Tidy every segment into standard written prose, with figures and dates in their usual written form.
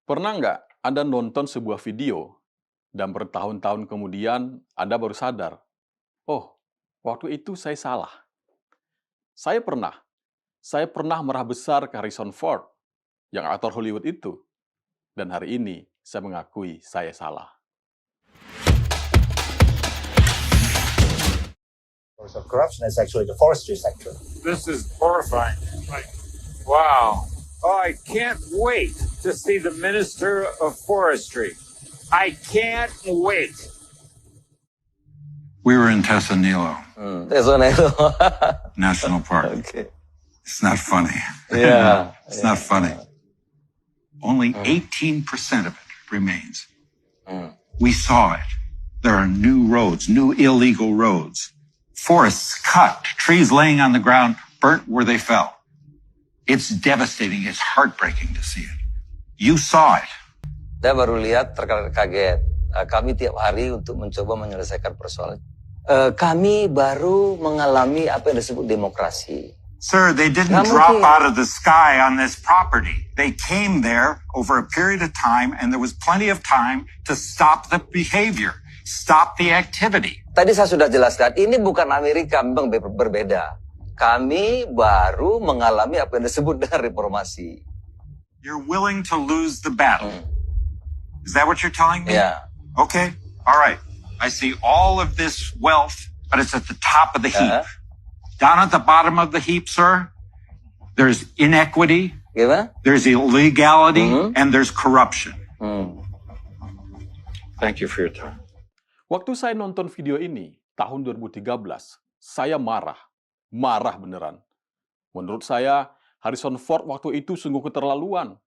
Pernah nggak Anda nonton sebuah video dan bertahun-tahun kemudian Anda baru sadar, oh, waktu itu saya salah. Saya pernah. Saya pernah marah besar ke Harrison Ford, yang aktor Hollywood itu. Dan hari ini, saya mengakui saya salah. Source of corruption is actually the forestry sector. This is horrifying. Wow. Oh, I can't wait to see the Minister of Forestry. I can't wait. We were in Tessanilo Tesonelo. National Park. Okay. It's not funny. Yeah. It's not funny. Only 18% of it remains. We saw it. There are new roads, new illegal roads. Forests cut, trees laying on the ground, burnt where they fell. It's devastating. It's heartbreaking to see it. You saw it. Saya baru lihat terkaget. Kami tiap hari untuk mencoba menyelesaikan persoalan. Kami baru mengalami apa yang disebut demokrasi. Sir, they didn't Nggak drop mungkin. out of the sky on this property. They came there over a period of time, and there was plenty of time to stop the behavior, stop the activity. Tadi saya sudah jelaskan, ini bukan Amerika, memang berbeda. Kami baru mengalami apa yang disebut dengan reformasi. You're willing to lose the battle. Is that what you're telling me? Ya. Okay. All right. I see all of this wealth, but it's at the top of the heap. Down at the bottom of the heap, sir, there's inequity, Gimana? there's illegality, and there's corruption. Thank you for your time. Waktu saya nonton video ini, tahun 2013, saya marah. Marah beneran. Menurut saya, Harrison Ford waktu itu sungguh keterlaluan.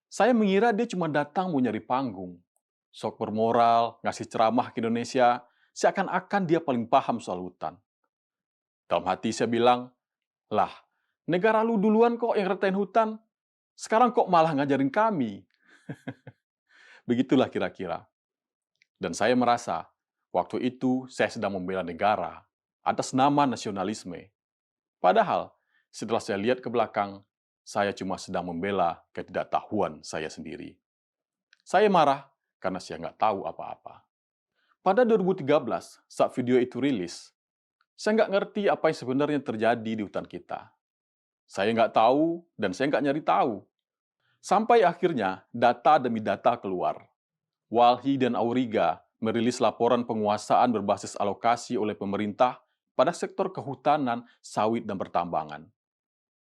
Saya mengira dia cuma datang mau nyari panggung. Sok bermoral, ngasih ceramah ke Indonesia, seakan-akan dia paling paham soal hutan. Dalam hati saya bilang, lah, negara lu duluan kok yang retain hutan, sekarang kok malah ngajarin kami. Begitulah kira-kira. Dan saya merasa, waktu itu saya sedang membela negara atas nama nasionalisme. Padahal, setelah saya lihat ke belakang, saya cuma sedang membela ketidaktahuan saya sendiri. Saya marah karena saya nggak tahu apa-apa. Pada 2013, saat video itu rilis, saya nggak ngerti apa yang sebenarnya terjadi di hutan kita. Saya nggak tahu, dan saya nggak nyari tahu. Sampai akhirnya, data demi data keluar. Walhi dan Auriga merilis laporan penguasaan berbasis alokasi oleh pemerintah pada sektor kehutanan, sawit, dan pertambangan.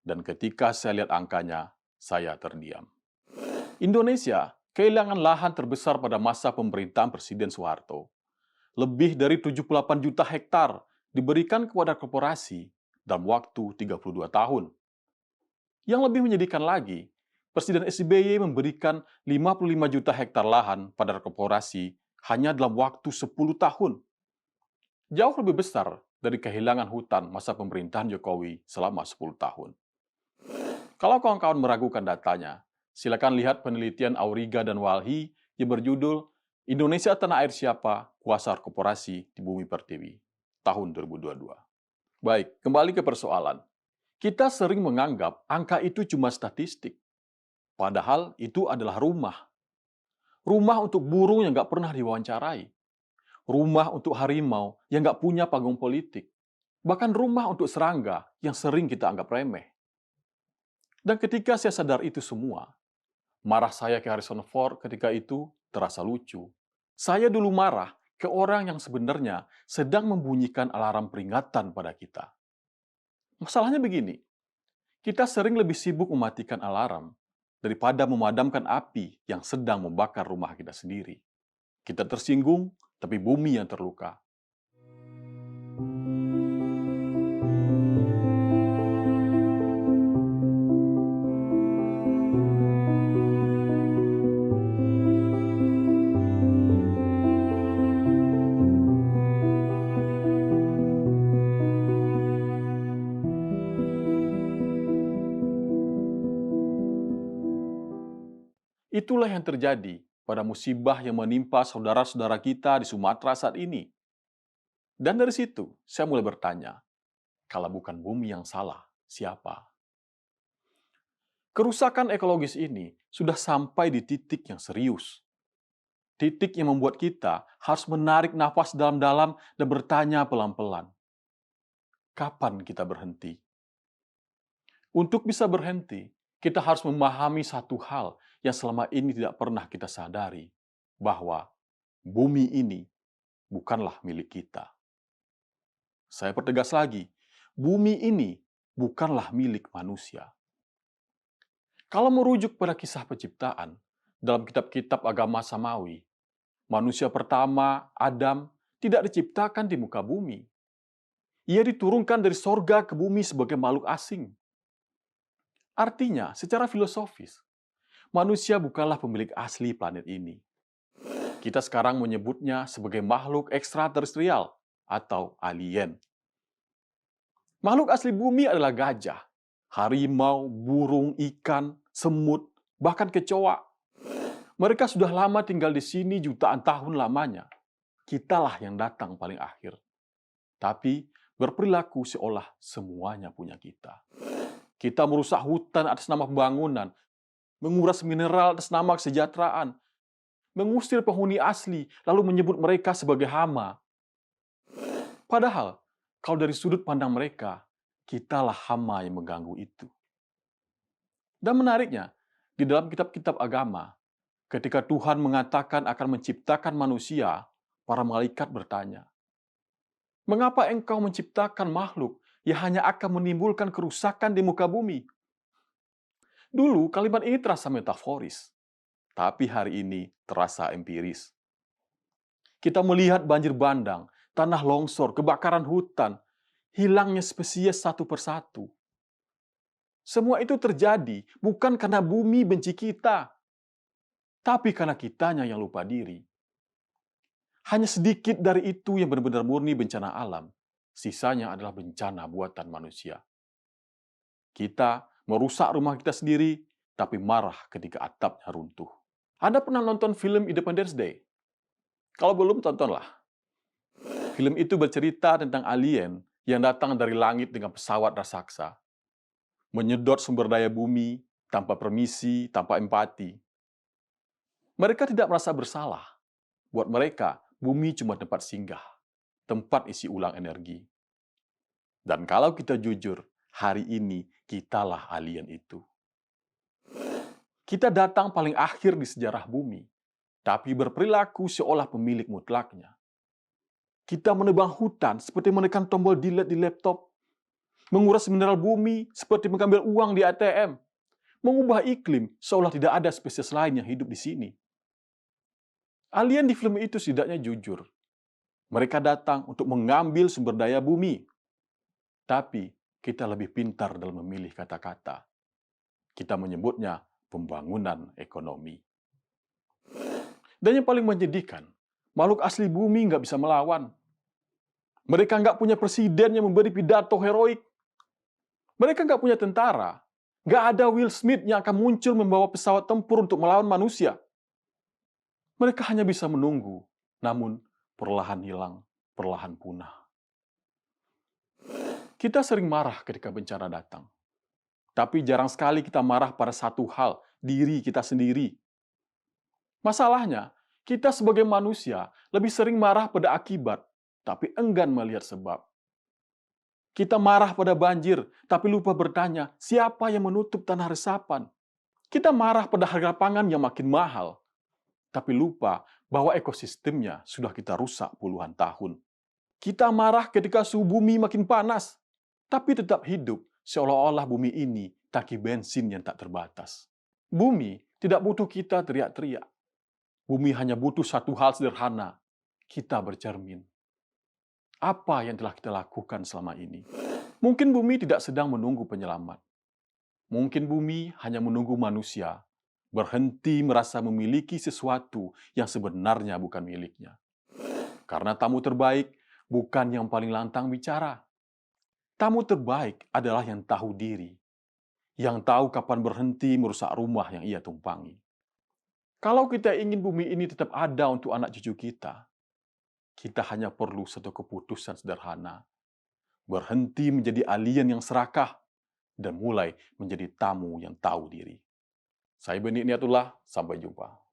Dan ketika saya lihat angkanya, saya terdiam. Indonesia kehilangan lahan terbesar pada masa pemerintahan Presiden Soeharto. Lebih dari 78 juta hektar diberikan kepada korporasi dalam waktu 32 tahun. Yang lebih menyedihkan lagi, Presiden SBY memberikan 55 juta hektar lahan pada korporasi hanya dalam waktu 10 tahun. Jauh lebih besar dari kehilangan hutan masa pemerintahan Jokowi selama 10 tahun. Kalau kawan-kawan meragukan datanya, silakan lihat penelitian Auriga dan Walhi yang berjudul Indonesia Tanah Air Siapa? Kuasa Korporasi di Bumi Pertiwi, tahun 2022. Baik, kembali ke persoalan. Kita sering menganggap angka itu cuma statistik. Padahal itu adalah rumah. Rumah untuk burung yang nggak pernah diwawancarai. Rumah untuk harimau yang nggak punya panggung politik. Bahkan rumah untuk serangga yang sering kita anggap remeh. Dan ketika saya sadar itu semua, marah saya ke Harrison Ford ketika itu terasa lucu. Saya dulu marah ke orang yang sebenarnya sedang membunyikan alarm peringatan pada kita. Masalahnya begini, kita sering lebih sibuk mematikan alarm daripada memadamkan api yang sedang membakar rumah kita sendiri. Kita tersinggung, tapi bumi yang terluka. Itulah yang terjadi pada musibah yang menimpa saudara-saudara kita di Sumatera saat ini. Dan dari situ, saya mulai bertanya, kalau bukan bumi yang salah, siapa? Kerusakan ekologis ini sudah sampai di titik yang serius. Titik yang membuat kita harus menarik nafas dalam-dalam dan bertanya pelan-pelan. Kapan kita berhenti? Untuk bisa berhenti, kita harus memahami satu hal yang selama ini tidak pernah kita sadari, bahwa bumi ini bukanlah milik kita. Saya pertegas lagi, bumi ini bukanlah milik manusia. Kalau merujuk pada kisah penciptaan, dalam kitab-kitab agama Samawi, manusia pertama, Adam, tidak diciptakan di muka bumi. Ia diturunkan dari sorga ke bumi sebagai makhluk asing. Artinya, secara filosofis, manusia bukanlah pemilik asli planet ini. Kita sekarang menyebutnya sebagai makhluk ekstraterestrial atau alien. Makhluk asli bumi adalah gajah, harimau, burung, ikan, semut, bahkan kecoa. Mereka sudah lama tinggal di sini jutaan tahun lamanya. Kitalah yang datang paling akhir. Tapi berperilaku seolah semuanya punya kita. Kita merusak hutan atas nama pembangunan, menguras mineral atas nama kesejahteraan, mengusir penghuni asli, lalu menyebut mereka sebagai hama. Padahal, kalau dari sudut pandang mereka, kitalah hama yang mengganggu itu. Dan menariknya, di dalam kitab-kitab agama, ketika Tuhan mengatakan akan menciptakan manusia, para malaikat bertanya, "Mengapa engkau menciptakan makhluk yang hanya akan menimbulkan kerusakan di muka bumi?" Dulu kalimat ini terasa metaforis, tapi hari ini terasa empiris. Kita melihat banjir bandang, tanah longsor, kebakaran hutan, hilangnya spesies satu persatu. Semua itu terjadi bukan karena bumi benci kita, tapi karena kitanya yang lupa diri. Hanya sedikit dari itu yang benar-benar murni bencana alam. Sisanya adalah bencana buatan manusia. Kita merusak rumah kita sendiri, tapi marah ketika atapnya runtuh. Anda pernah nonton film Independence Day? Kalau belum, tontonlah. Film itu bercerita tentang alien yang datang dari langit dengan pesawat raksasa, menyedot sumber daya bumi tanpa permisi, tanpa empati. Mereka tidak merasa bersalah. Buat mereka, bumi cuma tempat singgah, tempat isi ulang energi. Dan kalau kita jujur, hari ini kitalah alien itu. Kita datang paling akhir di sejarah bumi, tapi berperilaku seolah pemilik mutlaknya. Kita menebang hutan seperti menekan tombol delete di laptop, menguras mineral bumi seperti mengambil uang di ATM, mengubah iklim seolah tidak ada spesies lain yang hidup di sini. Alien di film itu setidaknya jujur. Mereka datang untuk mengambil sumber daya bumi. Tapi kita lebih pintar dalam memilih kata-kata. Kita menyebutnya pembangunan ekonomi. Dan yang paling menyedihkan, makhluk asli bumi nggak bisa melawan. Mereka nggak punya presiden yang memberi pidato heroik. Mereka nggak punya tentara. Nggak ada Will Smith yang akan muncul membawa pesawat tempur untuk melawan manusia. Mereka hanya bisa menunggu, namun perlahan hilang, perlahan punah. Kita sering marah ketika bencana datang. Tapi jarang sekali kita marah pada satu hal, diri kita sendiri. Masalahnya, kita sebagai manusia lebih sering marah pada akibat, tapi enggan melihat sebab. Kita marah pada banjir, tapi lupa bertanya, siapa yang menutup tanah resapan? Kita marah pada harga pangan yang makin mahal, tapi lupa bahwa ekosistemnya sudah kita rusak puluhan tahun. Kita marah ketika suhu bumi makin panas, tapi tetap hidup seolah-olah bumi ini tangki bensin yang tak terbatas. Bumi tidak butuh kita teriak-teriak. Bumi hanya butuh satu hal sederhana, kita bercermin. Apa yang telah kita lakukan selama ini? Mungkin bumi tidak sedang menunggu penyelamat. Mungkin bumi hanya menunggu manusia berhenti merasa memiliki sesuatu yang sebenarnya bukan miliknya. Karena tamu terbaik bukan yang paling lantang bicara. Tamu terbaik adalah yang tahu diri, yang tahu kapan berhenti merusak rumah yang ia tumpangi. Kalau kita ingin bumi ini tetap ada untuk anak cucu kita hanya perlu satu keputusan sederhana. Berhenti menjadi alien yang serakah dan mulai menjadi tamu yang tahu diri. Saya Beni Niatullah, sampai jumpa.